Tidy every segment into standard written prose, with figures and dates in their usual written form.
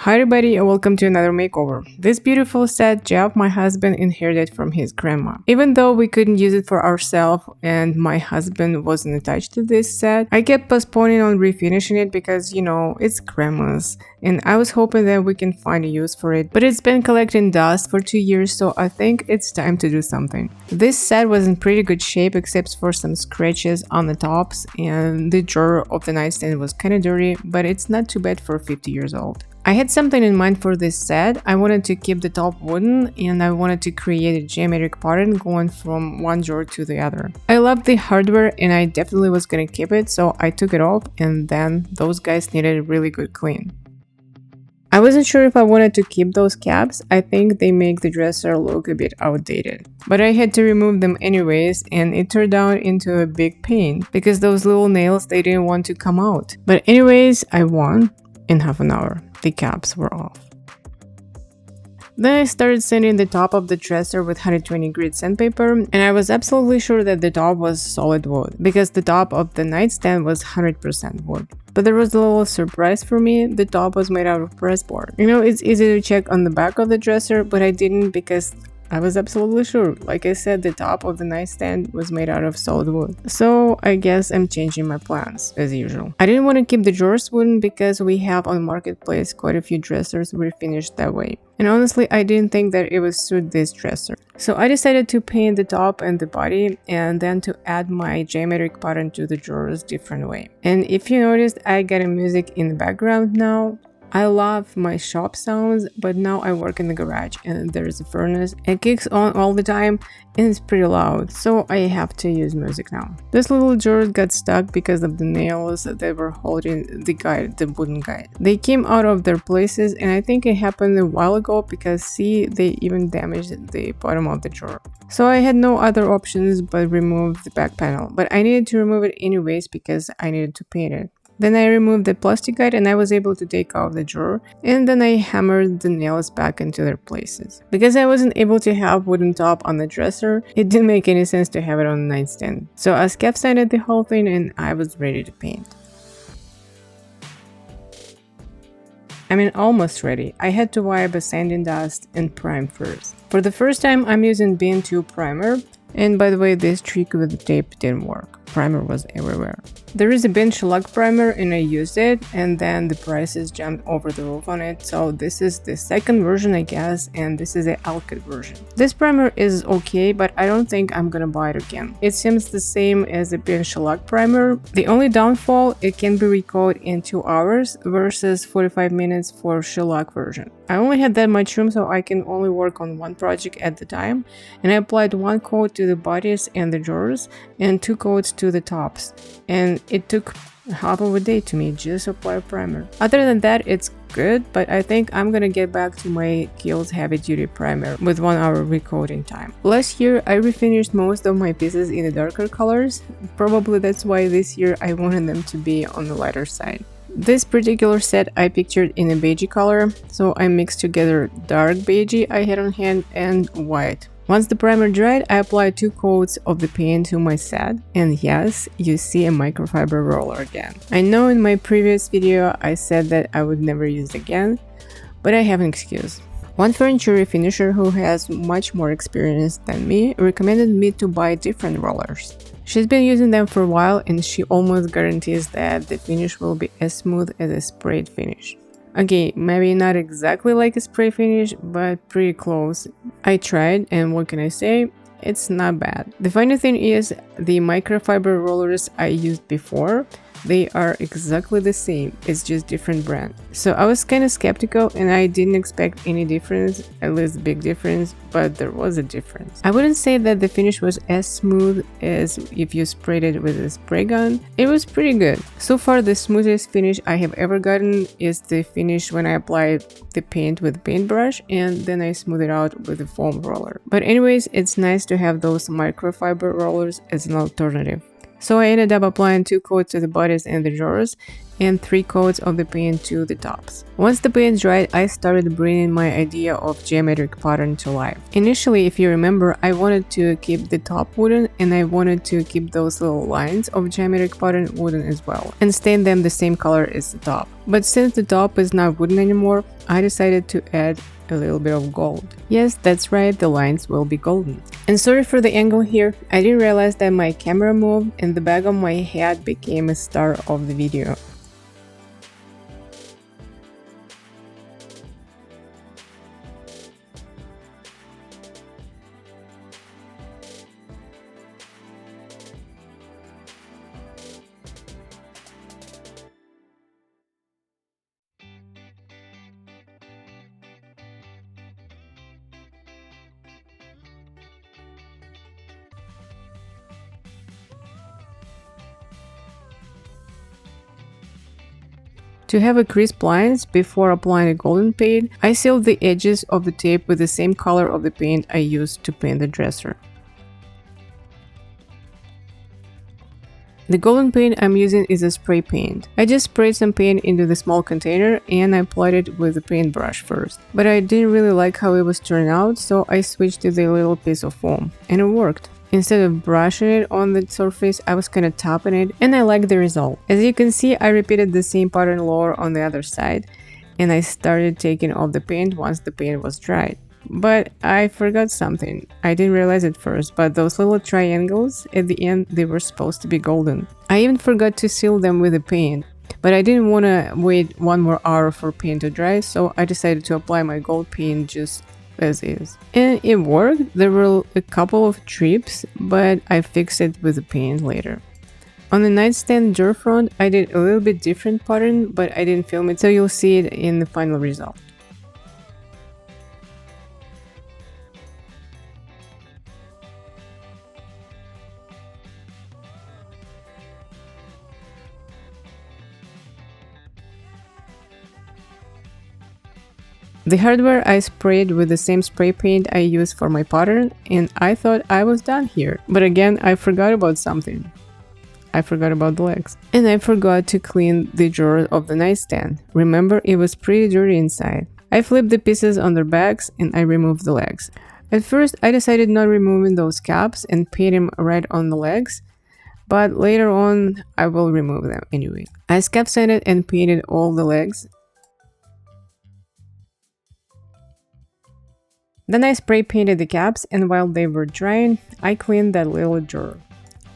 Hi everybody and welcome to another makeover. This beautiful set Jeff, my husband, inherited from his grandma. Even though we couldn't use it for ourselves and my husband wasn't attached to this set, I kept postponing on refinishing it because, it's grandma's and I was hoping that we can find a use for it. But it's been collecting dust for 2 years, so I think it's time to do something. This set was in pretty good shape except for some scratches on the tops, and the drawer of the nightstand was kinda dirty, but it's not too bad for 50 years old. I had something in mind for this set. I wanted to keep the top wooden and I wanted to create a geometric pattern going from one drawer to the other. I loved the hardware and I definitely was gonna keep it, so I took it off and then those guys needed a really good clean. I wasn't sure if I wanted to keep those caps. I think they make the dresser look a bit outdated. But I had to remove them anyways, and it turned out into a big pain because those little nails, they didn't want to come out. But anyways, I won in half an hour. The caps were off. Then I started sanding the top of the dresser with 120 grit sandpaper, and I was absolutely sure that the top was solid wood, because the top of the nightstand was 100% wood. But there was a little surprise for me. The top was made out of pressboard. It's easy to check on the back of the dresser, but I didn't because I was absolutely sure. Like I said, the top of the nightstand was made out of solid wood. So I guess I'm changing my plans, as usual. I didn't want to keep the drawers wooden because we have on Marketplace quite a few dressers refinished that way. And honestly, I didn't think that it would suit this dresser. So I decided to paint the top and the body and then to add my geometric pattern to the drawers different way. And if you noticed, I got a music in the background now. I love my shop sounds, but now I work in the garage and there's a furnace. It kicks on all the time and it's pretty loud, so I have to use music now. This little drawer got stuck because of the nails that were holding the wooden guide. They came out of their places and I think it happened a while ago because see, they even damaged the bottom of the drawer. So I had no other options but remove the back panel, but I needed to remove it anyways because I needed to paint it. Then I removed the plastic guide and I was able to take off the drawer, and then I hammered the nails back into their places. Because I wasn't able to have wooden top on the dresser, it didn't make any sense to have it on the nightstand. So I scaff sanded the whole thing and I was ready to paint. Almost ready. I had to wipe a sanding dust and prime first. For the first time, I'm using Bin 2 primer. And by the way, this trick with the tape didn't work. Primer was everywhere. There is a Bin shellac primer and I used it, and then the prices jumped over the roof on it. So this is the second version, I guess, and this is the Alkyd version. This primer is okay, but I don't think I'm gonna buy it again. It seems the same as the Bin shellac primer. The only downfall, it can be recoated in 2 hours versus 45 minutes for shellac version. I only had that much room, so I can only work on one project at the time, and I applied 1 coat to the bodies and the drawers and 2 coats to the tops, and it took half of a day to me just apply a primer. Other than that, it's good, but I think I'm gonna get back to my Kiehl's heavy duty primer with 1 hour recoating time. Last year I refinished most of my pieces in the darker colors. Probably that's why this year I wanted them to be on the lighter side. This particular set I pictured in a beige color, so I mixed together dark beige I had on hand and white. Once the primer dried, I applied 2 coats of the paint to my set, and yes, you see a microfiber roller again. I know in my previous video I said that I would never use it again, but I have an excuse. One furniture refinisher who has much more experience than me recommended me to buy different rollers. She's been using them for a while and she almost guarantees that the finish will be as smooth as a sprayed finish. Okay, maybe not exactly like a spray finish, but pretty close. I tried, and what can I say? It's not bad. The funny thing is, the microfiber rollers I used before, they are exactly the same, it's just different brand. So I was kind of skeptical and I didn't expect any difference, at least a big difference, but there was a difference. I wouldn't say that the finish was as smooth as if you sprayed it with a spray gun. It was pretty good. So far the smoothest finish I have ever gotten is the finish when I apply the paint with a paintbrush and then I smooth it out with a foam roller. But anyways, it's nice to have those microfiber rollers as an alternative. So I ended up applying 2 coats to the bodies and the drawers, and 3 coats of the paint to the tops. Once the paint dried, I started bringing my idea of geometric pattern to life. Initially, if you remember, I wanted to keep the top wooden and I wanted to keep those little lines of geometric pattern wooden as well and stain them the same color as the top. But since the top is not wooden anymore, I decided to add a little bit of gold. Yes, that's right, the lines will be golden. And sorry for the angle here, I didn't realize that my camera moved and the back of my head became a star of the video. To have a crisp lines before applying the golden paint, I sealed the edges of the tape with the same color of the paint I used to paint the dresser. The golden paint I'm using is a spray paint. I just sprayed some paint into the small container and I applied it with a paintbrush first. But I didn't really like how it was turning out, so I switched to the little piece of foam, and it worked. Instead of brushing it on the surface, I was kind of tapping it, and I liked the result. As you can see, I repeated the same pattern lower on the other side, and I started taking off the paint once the paint was dried. But I forgot something. I didn't realize it first, but those little triangles at the end, they were supposed to be golden. I even forgot to seal them with the paint. But I didn't want to wait 1 more hour for paint to dry, so I decided to apply my gold paint just as is. And it worked. There were a couple of trips, but I fixed it with the paint later. On the nightstand drawer front, I did a little bit different pattern, but I didn't film it, so you'll see it in the final result. The hardware I sprayed with the same spray paint I used for my pattern, and I thought I was done here. But again, I forgot about something. I forgot about the legs. And I forgot to clean the drawer of the nightstand. Remember, it was pretty dirty inside. I flipped the pieces on their backs and I removed the legs. At first, I decided not removing those caps and paint them right on the legs, but later on, I will remove them anyway. I scap sanded and painted all the legs. Then I spray painted the caps, and while they were drying, I cleaned that little drawer.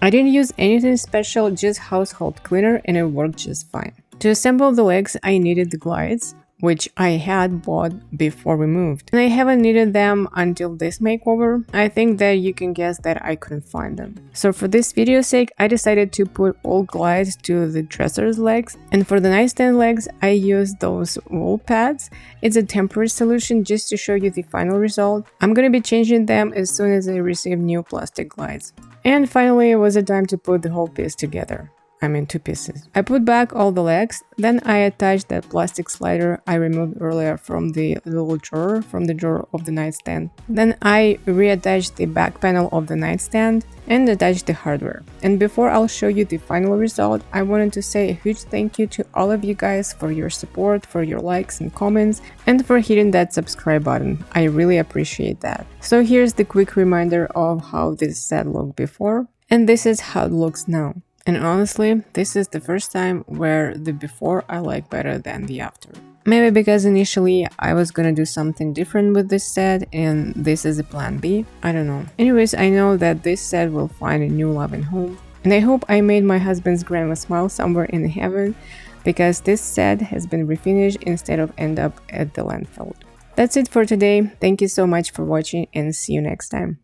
I didn't use anything special, just household cleaner, and it worked just fine. To assemble the legs, I needed the glides, which I had bought before we moved. And I haven't needed them until this makeover. I think that you can guess that I couldn't find them. So for this video's sake, I decided to put all glides to the dresser's legs. And for the nightstand legs, I used those wool pads. It's a temporary solution just to show you the final result. I'm gonna be changing them as soon as I receive new plastic glides. And finally, it was a time to put the whole piece together. 2 pieces. I put back all the legs, then I attached that plastic slider I removed earlier from the little drawer, from the drawer of the nightstand. Then I reattached the back panel of the nightstand and attached the hardware. And before I'll show you the final result, I wanted to say a huge thank you to all of you guys for your support, for your likes and comments, and for hitting that subscribe button. I really appreciate that. So here's the quick reminder of how this set looked before, and this is how it looks now. And honestly, this is the first time where the before I like better than the after. Maybe because initially I was gonna do something different with this set and this is a plan B, I don't know. Anyways, I know that this set will find a new loving home. And I hope I made my husband's grandma smile somewhere in heaven, because this set has been refinished instead of end up at the landfill. That's it for today. Thank you so much for watching and see you next time.